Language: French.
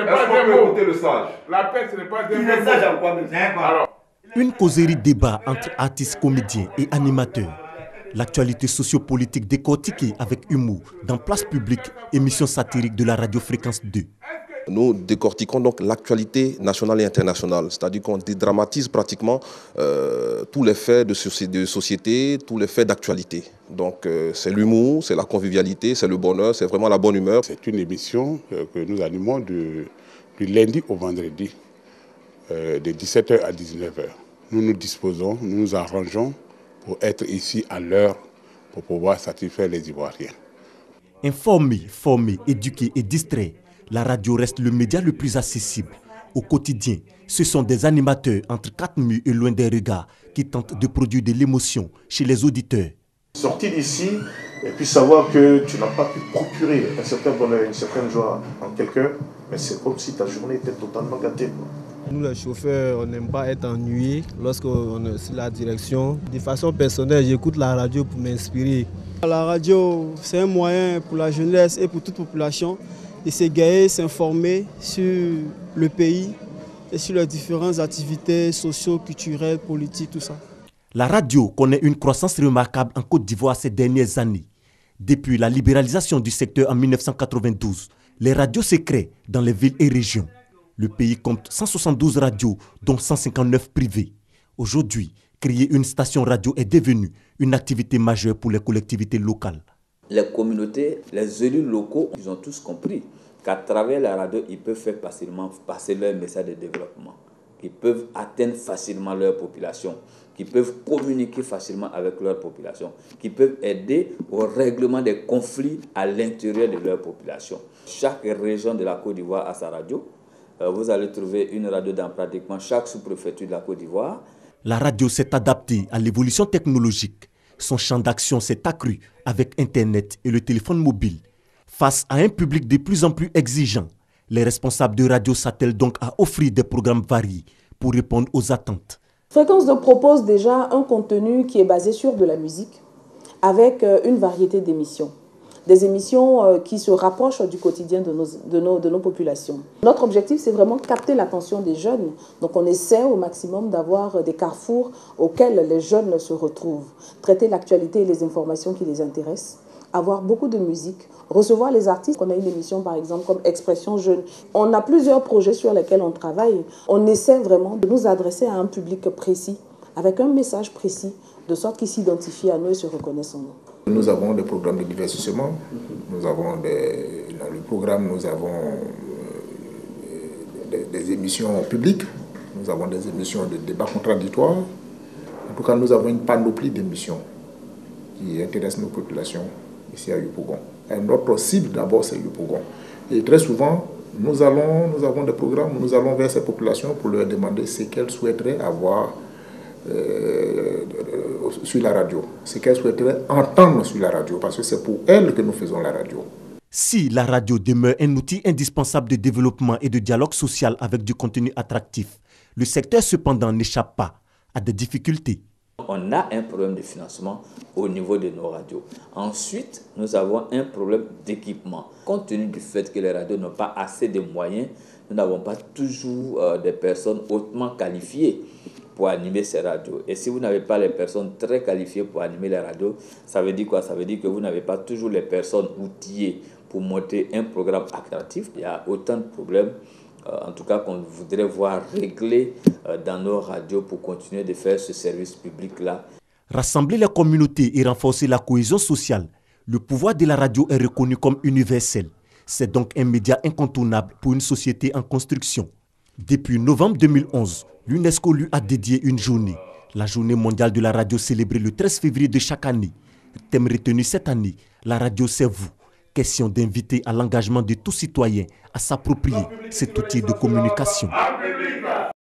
Est-ce qu'on peut écouter le sage? La paix, ce n'est pas un mot. Sage à quoi même? Une causerie débat entre artistes, comédiens et animateurs. L'actualité sociopolitique décortiquée avec humour dans Place Publique, émission satirique de la radio Fréquence 2. Nous décortiquons donc l'actualité nationale et internationale, c'est-à-dire qu'on dédramatise pratiquement tous les faits de société, tous les faits d'actualité. Donc c'est l'humour, c'est la convivialité, c'est le bonheur, c'est vraiment la bonne humeur. C'est une émission que nous animons du lundi au vendredi, de 17h à 19h. Nous nous disposons, nous nous arrangeons pour être ici à l'heure pour pouvoir satisfaire les Ivoiriens. Informés, formés, éduqués et distraits, la radio reste le média le plus accessible. Au quotidien, ce sont des animateurs entre quatre murs et loin des regards qui tentent de produire de l'émotion chez les auditeurs. Sortir d'ici et puis savoir que tu n'as pas pu procurer un certain bonheur, une certaine joie en quelqu'un, mais c'est comme si ta journée était totalement gâtée. Nous les chauffeurs, on n'aime pas être ennuyés lorsqu'on est sur la direction. De façon personnelle, j'écoute la radio pour m'inspirer. La radio, c'est un moyen pour la jeunesse et pour toute population de s'égayer, s'informer sur le pays et sur les différentes activités socio-culturelles, politiques, tout ça. La radio connaît une croissance remarquable en Côte d'Ivoire ces dernières années. Depuis la libéralisation du secteur en 1992, les radios se créent dans les villes et régions. Le pays compte 172 radios, dont 159 privées. Aujourd'hui, créer une station radio est devenu une activité majeure pour les collectivités locales. Les communautés, les élus locaux, ils ont tous compris qu'à travers la radio, ils peuvent faire facilement passer leur message de développement. Ils peuvent atteindre facilement leur population, qui peuvent communiquer facilement avec leur population, qui peuvent aider au règlement des conflits à l'intérieur de leur population. Chaque région de la Côte d'Ivoire a sa radio. Vous allez trouver une radio dans pratiquement chaque sous-préfecture de la Côte d'Ivoire. La radio s'est adaptée à l'évolution technologique. Son champ d'action s'est accru avec Internet et le téléphone mobile. Face à un public de plus en plus exigeant, les responsables de radio s'attellent donc à offrir des programmes variés pour répondre aux attentes. Fréquence 2 propose déjà un contenu qui est basé sur de la musique, avec une variété d'émissions. Des émissions qui se rapprochent du quotidien de nos populations. Notre objectif, c'est vraiment capter l'attention des jeunes. Donc on essaie au maximum d'avoir des carrefours auxquels les jeunes se retrouvent. Traiter l'actualité et les informations qui les intéressent. Avoir beaucoup de musique, recevoir les artistes. On a une émission par exemple comme Expression Jeune. On a plusieurs projets sur lesquels on travaille. On essaie vraiment de nous adresser à un public précis, avec un message précis, de sorte qu'ils s'identifient à nous et se reconnaissent en nous. Nous avons des programmes de divertissement, dans le programme nous avons des émissions publiques, nous avons des émissions de débat contradictoire. En tout cas, nous avons une panoplie d'émissions qui intéressent nos populations ici à Yopougon. Et notre cible d'abord, c'est Yopougon. Et très souvent, nous avons des programmes où nous allons vers ces populations pour leur demander ce qu'elles souhaiteraient avoir sur la radio, ce qu'elles souhaiteraient entendre sur la radio, parce que c'est pour elles que nous faisons la radio. Si la radio demeure un outil indispensable de développement et de dialogue social avec du contenu attractif, le secteur cependant n'échappe pas à des difficultés. On a un problème de financement au niveau de nos radios. Ensuite, nous avons un problème d'équipement. Compte tenu du fait que les radios n'ont pas assez de moyens, nous n'avons pas toujours des personnes hautement qualifiées pour animer ces radios. Et si vous n'avez pas les personnes très qualifiées pour animer les radios, ça veut dire quoi? Ça veut dire que vous n'avez pas toujours les personnes outillées pour monter un programme attractif. Il y a autant de problèmes, en tout cas, qu'on voudrait voir réglés dans nos radios pour continuer de faire ce service public-là. Rassembler les communautés et renforcer la cohésion sociale, le pouvoir de la radio est reconnu comme universel. C'est donc un média incontournable pour une société en construction. Depuis novembre 2011, l'UNESCO lui a dédié une journée, la journée mondiale de la radio célébrée le 13 février de chaque année. Thème retenu cette année, la radio c'est vous. Question d'inviter à l'engagement de tout citoyen à s'approprier cet outil de communication.